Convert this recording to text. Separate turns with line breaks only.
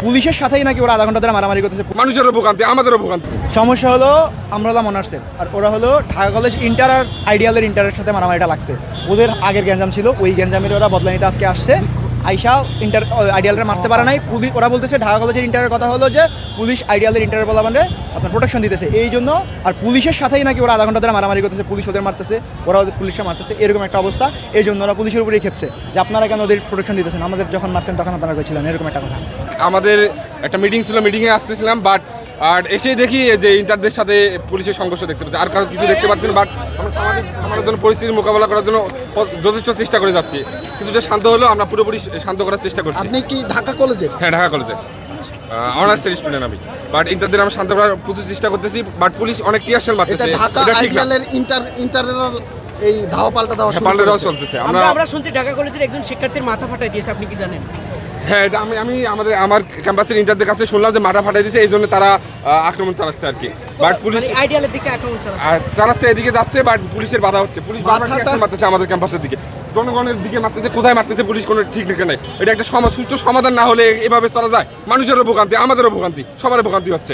পুলিশের সাথেই নাকি ওরা আধা ঘন্টা ধরে মারামারি করতেছে।
মানুষেরও ভোগান্তি, আমাদেরও ভোগান্তি।
সমস্যা হলো আমরা হলাম অনার্সের, আর ওরা হলো ঢাকা কলেজ ইন্টার আর আইডিয়ালের ইন্টারের সাথে মারামারিটা লাগছে। ওদের আগের গ্যাঞ্জাম ছিল, ওই গ্যাঞ্জামের ওরা বদলা নিতে আজকে আসছে। আইসা ইন্টার আইডিয়ালের মারতে পারে নাই। পুলিশ ওরা বলতেছে ঢাকা কলেজের ইন্টারের কথা হলো যে পুলিশ আইডিয়ালের ইন্টারের বলা মানে আপনার প্রোটেকশন দিতেছে এই জন্য। আর পুলিশের সাথেই নাকি ওরা আধা ঘন্টা ধরে মারামারি করতেছে, পুলিশ ওদের মারতেছে, ওরা ওদের পুলিশকে মারতেছে, এরকম একটা অবস্থা। এই জন্য ওরা পুলিশের উপরেই খেপছে যে আপনারা কেন ওদের প্রোটেকশন দিতেছেন, আমাদের যখন মারছেন তখন আপনারা করেছিলেন, এরকম একটা কথা।
আমাদের একটা মিটিং ছিল, মিটিংয়ে আসতেছিলাম, বাট আর এসেই দেখি যে ইন্টারদের সাথে পুলিশের সংঘর্ষ দেখতে পাচ্ছি, আর কারো কিছু দেখতে পাচ্ছেন। বাট আমাদের জন্য পরিস্থিতির মোকাবেলা করার জন্য যথেষ্ট চেষ্টা করে যাচ্ছি। কিছুটা শান্ত হলেও আমরা পুরোপুরি শান্ত করার চেষ্টা করছি।
আপনি কি ঢাকা কলেজের?
হ্যাঁ, ঢাকা কলেজের অনার্সের স্টুডেন্ট আমি। বাট ইন্টারদের আমরা শান্ত করার প্রচুর চেষ্টা করতেছি, বাট পুলিশ অনেক টিয়ারশেল মারতেছে।
ঢাকা আইডিয়ালের ইন্টারের এই ধাওয়া পাল্টা
দেওয়া চলতেছে।
আমরা শুনছি ঢাকা কলেজের একজন শিক্ষার্থীর মাথা ফাটাই দিয়েছে, আপনি কি জানেন?
হ্যাঁ, এটা আমি আমার ক্যাম্পাসের ইন্টারদের কাছে শুনলাম যে মাথা ফাটাই দিয়েছে, এই জন্য তারা আক্রমণ চালাচ্ছে আর কি। বাট পুলিশ
আইডিয়ালের দিকে আক্রমণ
চালাচ্ছে, এদিকে যাচ্ছে, বাট পুলিশের বাধা হচ্ছে। পুলিশ বারবার টিয়ারশেল মারতেছে আমাদের ক্যাম্পাসের দিকে, জনগণের দিকে মারতেছে, কোথায় মারতেছে পুলিশ কোনো ঠিক রেখে নেই। এটা একটা সুষ্ঠু সমাধান না হলে এভাবে চলা যায়। মানুষেরও ভোগান্তি, আমাদেরও ভোগান্তি, সবারই ভোগান্তি হচ্ছে।